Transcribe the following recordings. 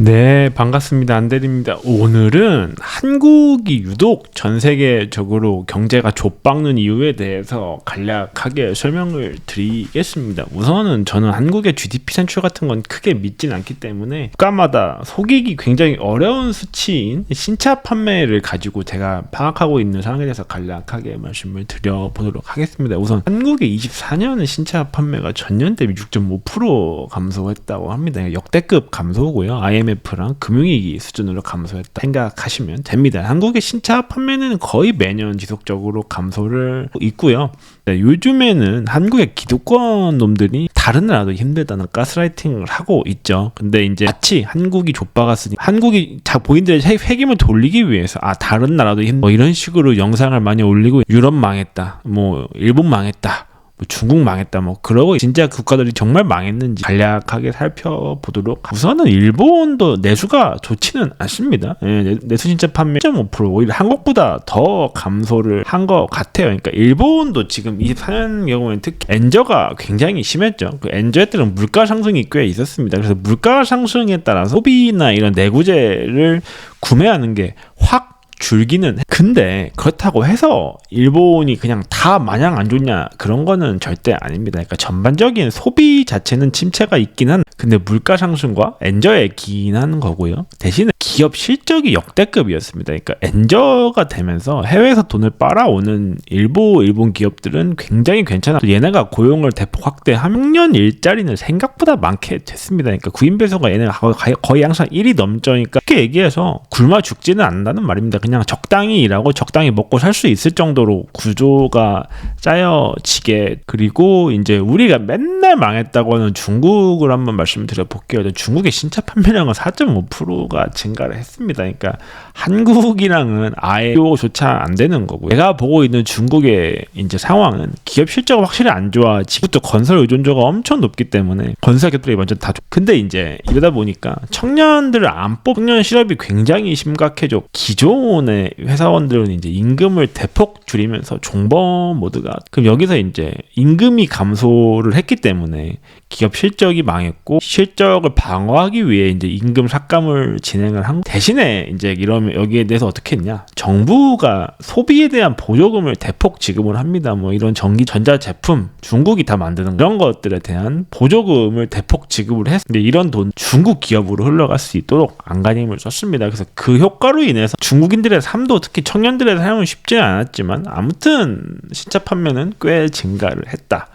네, 반갑습니다. 안대리입니다. 오늘은 한국이 유독 전 세계적으로 경제가 좆박는 이유에 대해서 간략하게 설명을 드리겠습니다. 우선은 저는 한국의 GDP 산출 같은 건 크게 믿진 않기 때문에 국가마다 속이기 굉장히 어려운 수치인 신차 판매를 가지고 제가 파악하고 있는 상황에 대해서 간략하게 말씀을 드려보도록 하겠습니다. 우선 한국의 24년은 신차 판매가 전년 대비 6.5% 감소했다고 합니다. 역대급 감소고요. IMF랑 금융위기 수준으로 감소했다 생각하시면 됩니다. 한국의 신차 판매는 거의 매년 지속적으로 감소를 있고요. 네, 요즘에는 한국의 기득권 놈들이 다른 나라도 힘들다는 가스라이팅을 하고 있죠. 근데 이제 마치 한국이 좆박았으니 한국이 본인들의 책임을 돌리기 위해서 다른 나라도 뭐 이런 식으로 영상을 많이 올리고 유럽 망했다, 뭐 일본 망했다, 중국 망했다, 뭐 그러고 진짜 국가들이 정말 망했는지 간략하게 살펴보도록. 우선은 일본도 내수가 좋지는 않습니다. 내수 진짜 판매 1.5% 오히려 한국보다 더 감소를 한 것 같아요. 그러니까 일본도 지금 24년 경우에는 특히 엔저가 굉장히 심했죠. 그 엔저에 따른 물가 상승이 꽤 있었습니다. 그래서 물가 상승에 따라서 소비나 이런 내구재를 구매하는 게 확 줄기는 근데 그렇다고 해서 일본이 그냥 다 마냥 안 좋냐, 그런 거는 절대 아닙니다. 그러니까 전반적인 소비 자체는 침체가 있긴 한, 근데 물가 상승과 엔저에 기인하는 거고요. 대신에 기업 실적이 역대급이었습니다. 그러니까 엔저가 되면서 해외에서 돈을 빨아오는 일본 기업들은 굉장히 괜찮아. 얘네가 고용을 대폭 확대하면 학년 일자리는 생각보다 많게 됐습니다. 그러니까 구인 배수가 얘네가 거의 항상 1이 넘죠. 그러니까 이렇게 얘기해서 굶어 죽지는 않는다는 말입니다. 그냥 적당히 일하고 적당히 먹고 살 수 있을 정도로 구조가 짜여지게. 그리고 이제 우리가 맨날 망했다고 하는 중국을 한번 말씀드려 볼게요. 중국의 신차 판매량은 4.5%가 증가를 했습니다. 그러니까 한국이랑은 아예 비교조차 안 되는 거고, 내가 보고 있는 중국의 이제 상황은 기업 실적이 확실히 안 좋아. 지금부터 건설 의존도가 엄청 높기 때문에 건설 기업들이 먼저 다 근데 이제 이러다 보니까 청년들을 안 청년 실업이 굉장히 심각해져. 기존의 회사원들은 이제 임금을 대폭 줄이면서 종법 모드가, 그럼 여기서 이제 임금이 감소를 했기 때문에 기업 실적이 망했고, 실적을 방어하기 위해 이제 임금 삭감을 진행을 한 대신에 이제 이러면 여기에 대해서 어떻게 했냐, 정부가 소비에 대한 보조금을 대폭 지급을 합니다. 뭐 이런 전자 제품 중국이 다 만드는 그런 것들에 대한 보조금을 대폭 지급을 했는데, 이런 돈 중국 기업으로 흘러갈 수 있도록 안간힘을 썼습니다. 그래서 그 효과로 인해서 중국인들의 삶도, 특히 청년들의 삶은 쉽지 않았지만 아무튼 신차 판매는 꽤 증가를 했다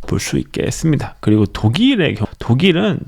볼 수 있겠습니다. 그리고 독일은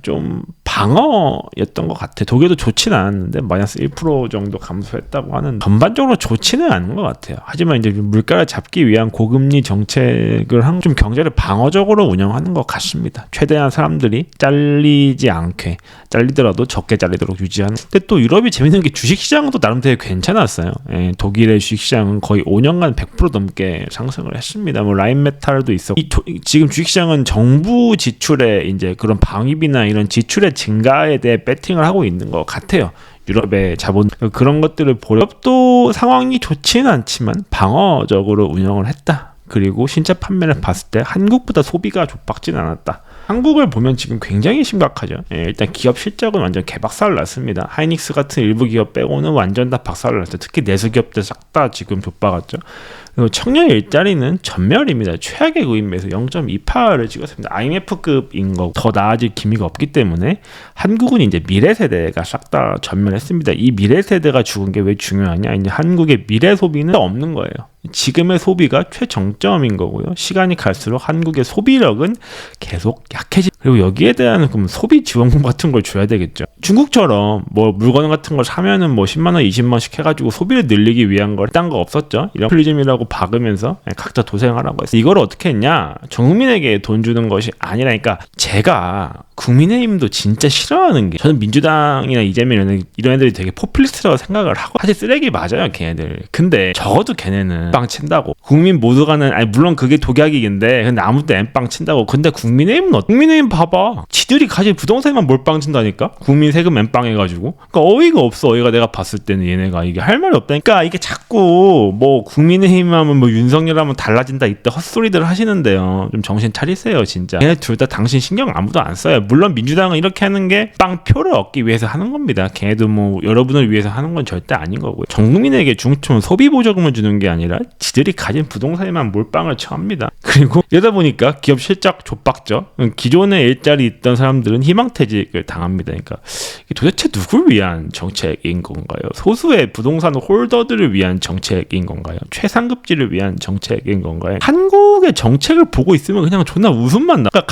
좀 방어였던 것 같아. 독일도 좋지는 않았는데 마이너스 1% 정도 감소했다고 하는, 전반적으로 좋지는 않은 것 같아요. 하지만 이제 물가를 잡기 위한 고금리 정책을 한 좀 경제를 방어적으로 운영하는 것 같습니다. 최대한 사람들이 잘리지 않게, 잘리더라도 적게 잘리도록 유지하는. 근데 또 유럽이 재밌는 게 주식시장도 나름 되게 괜찮았어요. 독일의 주식시장은 거의 5년간 100% 넘게 상승을 했습니다. 뭐 라인메탈도 있었고, 지금 주식시장은 정부 지출에 이제 그런 방위비나 이런 지출의 증가에 대해 배팅을 하고 있는 것 같아요. 유럽의 자본, 그런 것들을 유럽도 상황이 좋지는 않지만 방어적으로 운영을 했다. 그리고 신차 판매를 봤을 때 한국보다 소비가 좆박진 않았다. 한국을 보면 지금 굉장히 심각하죠. 일단 기업 실적은 완전 개박살 났습니다. 하이닉스 같은 일부 기업 빼고는 완전 다 박살을 났어요. 특히 내수 기업들 싹 다 지금 좆박았죠. 그리고 청년 일자리는 전멸입니다. 최악의 구인 매수 0.28을 찍었습니다. IMF급인 거 더 나아질 기미가 없기 때문에 한국은 이제 미래 세대가 싹 다 전멸했습니다. 이 미래 세대가 죽은 게 왜 중요하냐? 이제 한국의 미래 소비는 없는 거예요. 지금의 소비가 최정점인 거고요. 시간이 갈수록 한국의 소비력은 계속 약해지. 그리고 여기에 대한 그럼 소비 지원금 같은 걸 줘야 되겠죠. 중국처럼 뭐 물건 같은 걸 사면은 뭐 10만 원, 20만 원씩 해가지고 소비를 늘리기 위한 걸 딴 거 없었죠. 이런 플리즘이라고 박으면서 각자 도생하라고 했어요. 이걸 어떻게 했냐? 전국민에게 돈 주는 것이 아니라니까. 제가 국민의힘도 진짜 싫어하는 게, 저는 민주당이나 이재명 이런 애들이 되게 포퓰리스트라고 생각을 하고, 사실 쓰레기 맞아요, 걔네들. 근데 적어도 걔네는 N빵 친다고. 국민 모두가는 아니 물론 그게 독약이긴데 근데 아무도 N빵 친다고. 근데 국민의힘은 국민의힘 봐봐. 지들이 가진 부동산에만 몰빵 친다니까. 국민 세금 N빵 해가지고. 그러니까 어이가 없어. 어이가 내가 봤을 때는 얘네가 이게 할 말이 없다니까. 이게 자꾸 뭐 국민의힘 하면 뭐 윤석열 하면 달라진다 이때 헛소리들 하시는데요. 좀 정신 차리세요 진짜. 얘네 둘 다 당신 신경 아무도 안 써요. 물론 민주당은 이렇게 하는 게 빵표를 얻기 위해서 하는 겁니다. 걔네도 뭐 여러분을 위해서 하는 건 절대 아닌 거고요. 전 국민에게 중점 소비 보조금을 주는 게 아니라 지들이 가진 부동산에만 몰빵을 처합니다. 그리고 이러다 보니까 기업 실적 좆박죠. 기존에 일자리 있던 사람들은 희망퇴직을 당합니다. 그러니까 이게 도대체 누굴 위한 정책인 건가요? 소수의 부동산 홀더들을 위한 정책인 건가요? 최상급지를 위한 정책인 건가요? 한국의 정책을 보고 있으면 그냥 존나 웃음만 나. 그러니까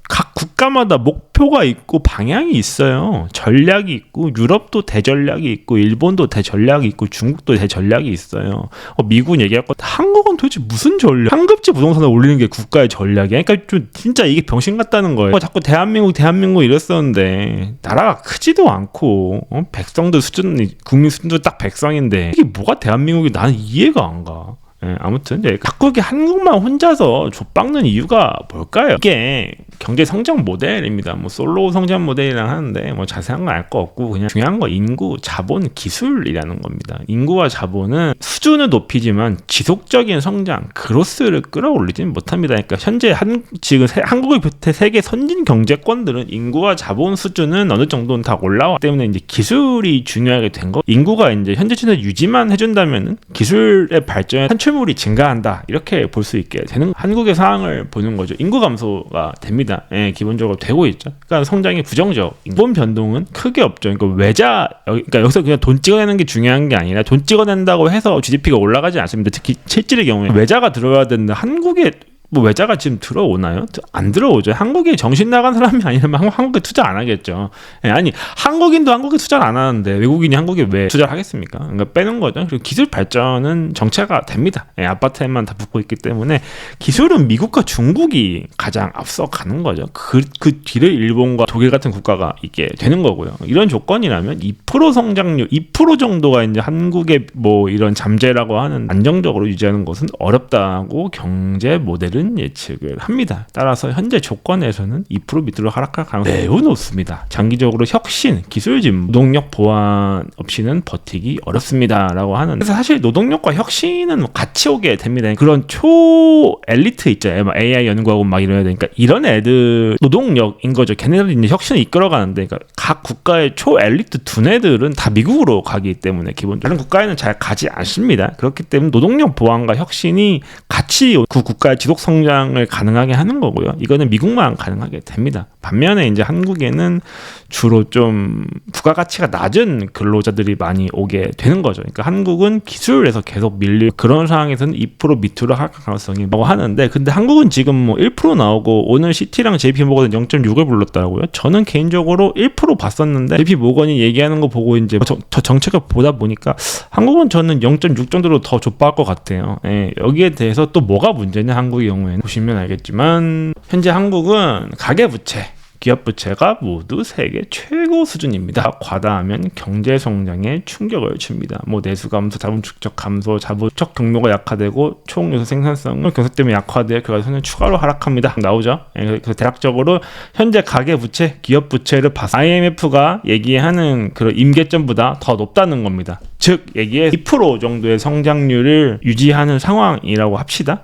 각 국가마다 목표가 있고 방향이 있어요. 전략이 있고 유럽도 대전략이 있고 일본도 대전략이 있고 중국도 대전략이 있어요. 미국은 얘기할 것 같아. 한국은 도대체 무슨 전략? 상급지 부동산을 올리는 게 국가의 전략이야. 그러니까 좀 진짜 이게 병신 같다는 거예요. 자꾸 대한민국 이랬었는데 나라가 크지도 않고 백성들 수준 국민 수준도 딱 백성인데 이게 뭐가 대한민국이 나는 이해가 안 가. 아무튼 자꾸 이게 한국만 혼자서 좆박는 이유가 뭘까요? 이게 경제 성장 모델입니다. 뭐 솔로 성장 모델이랑 하는데 뭐 자세한 건 알 거 없고 그냥 중요한 거 인구, 자본, 기술이라는 겁니다. 인구와 자본은 수준을 높이지만 지속적인 성장, 그로스를 끌어올리지는 못합니다. 그러니까 현재 지금 한국을 비롯해 세계 선진 경제권들은 인구와 자본 수준은 어느 정도는 다 올라와 때문에 이제 기술이 중요하게 된 거. 인구가 이제 현재 수준을 유지만 해준다면은 기술의 발전에 산출물이 증가한다 이렇게 볼 수 있게 되는 한국의 상황을 보는 거죠. 인구 감소가 됩니다. 기본적으로 되고 있죠. 그러니까 성장이 부정적. 기본 변동은 크게 없죠. 그러니까 여기서 그냥 돈 찍어내는 게 중요한 게 아니라 돈 찍어낸다고 해서 GDP가 올라가지 않습니다. 특히 실질의 경우에 외자가 들어가야 되는데 한국에 뭐 외자가 지금 들어오나요? 안 들어오죠. 한국에 정신 나간 사람이 아니라면 한국에 투자 안 하겠죠. 아니 한국인도 한국에 투자를 안 하는데 외국인이 한국에 왜 투자를 하겠습니까? 그러니까 빼는 거죠. 그리고 기술 발전은 정체가 됩니다. 아파트에만 다 붙고 있기 때문에 기술은 미국과 중국이 가장 앞서 가는 거죠. 그 뒤를 일본과 독일 같은 국가가 있게 되는 거고요. 이런 조건이라면 2% 성장률 2% 정도가 이제 한국의 뭐 이런 잠재라고 하는 안정적으로 유지하는 것은 어렵다고 경제 모델을 예측을 합니다. 따라서 현재 조건에서는 2% 밑으로 하락할 가능성이 매우 높습니다. 장기적으로 혁신, 기술 진보, 노동력 보완 없이는 버티기 어렵습니다. 라고 하는. 그래서 사실 노동력과 혁신은 같이 오게 됩니다. 그런 초 엘리트 있잖아요. 막 AI 연구하고 막 이래야 되니까 이런 애들 노동력인 거죠. 걔네들이 이제 혁신을 이끌어가는데 그러니까 각 국가의 초 엘리트 두뇌들은 다 미국으로 가기 때문에 기본적으로 다른 국가에는 잘 가지 않습니다. 그렇기 때문에 노동력 보완과 혁신이 같이 그 국가의 지속 성장을 가능하게 하는 거고요. 이거는 미국만 가능하게 됩니다. 반면에 이제 한국에는 주로 좀 부가가치가 낮은 근로자들이 많이 오게 되는 거죠. 그러니까 한국은 기술에서 계속 밀릴 그런 상황에서는 2% 밑으로 할 가능성이 뭐 하는데 근데 한국은 지금 뭐 1% 나오고 오늘 CT랑 JP모건 0.6을 불렀더라고요. 저는 개인적으로 1% 봤었는데 JP모건이 얘기하는 거 보고 이제 저 정책을 보다 보니까 한국은 저는 0.6 정도로 더 좁아할 것 같아요. 여기에 대해서 또 뭐가 문제냐 한국의 경우에는 보시면 알겠지만 현재 한국은 가계부채 기업 부채가 모두 세계 최고 수준입니다. 과다하면 경제 성장에 충격을 줍니다. 뭐 내수 감소, 자본 축적 감소, 자본적 경로가 약화되고 총 요소 생산성은 경색 때문에 약화되어 결과에서는 추가로 하락합니다. 나오죠. 그래서 대략적으로 현재 가계 부채, 기업 부채를 봐서 IMF가 얘기하는 그런 임계점보다 더 높다는 겁니다. 즉 얘기해 2% 정도의 성장률을 유지하는 상황이라고 합시다.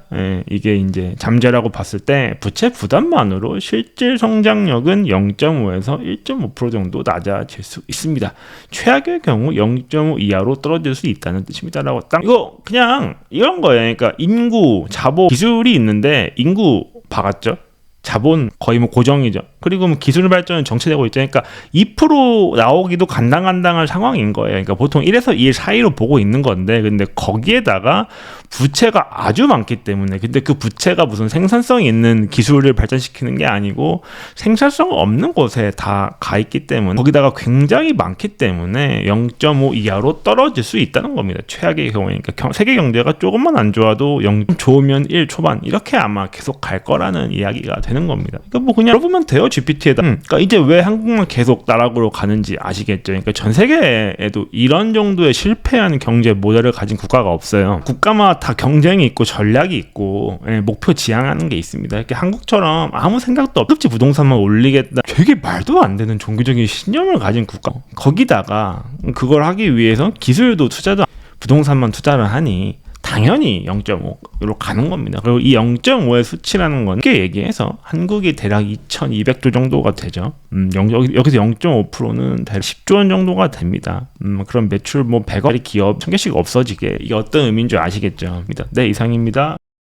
이게 이제 잠재라고 봤을 때 부채 부담만으로 실질 성장력은 0.5에서 1.5% 정도 낮아질 수 있습니다. 최악의 경우 0.5 이하로 떨어질 수 있다는 뜻입니다라고 이거 그냥 이런 거예요. 그러니까 인구, 자본, 기술이 있는데 인구 박았죠. 자본 거의 뭐 고정이죠. 그리고 뭐 기술 발전은 정체되고 있죠. 그러니까 2% 나오기도 간당간당한 상황인 거예요. 그러니까 보통 1에서 2 사이로 보고 있는 건데 근데 거기에다가 부채가 아주 많기 때문에 근데 그 부채가 무슨 생산성이 있는 기술을 발전시키는 게 아니고 생산성 없는 곳에 다 가 있기 때문에 거기다가 굉장히 많기 때문에 0.5 이하로 떨어질 수 있다는 겁니다. 최악의 경우에. 그러니까 세계 경제가 조금만 안 좋아도 0 좋으면 1 초반 이렇게 아마 계속 갈 거라는 이야기가 되는 겁니다. 그러니까 뭐 그냥 물어보면 돼요. GPT에다 그러니까 이제 왜 한국만 계속 나락으로 가는지 아시겠죠? 그러니까 전 세계에도 이런 정도의 실패한 경제 모델을 가진 국가가 없어요. 국가마다 다 경쟁이 있고 전략이 있고 목표 지향하는 게 있습니다. 이렇게 한국처럼 아무 생각도 없이 부동산만 올리겠다 되게 말도 안 되는 종교적인 신념을 가진 국가, 거기다가 그걸 하기 위해서 기술도 투자도 부동산만 투자를 하니 당연히 0.5로 가는 겁니다. 그리고 이 0.5의 수치라는 건 쉽게 얘기해서 한국이 대략 2200조 정도가 되죠. 여기서 0.5%는 대략 10조 원 정도가 됩니다. 그럼 매출 100억짜리 기업 1000개씩 없어지게, 이게 어떤 의미인 줄 아시겠죠? 네, 이상입니다.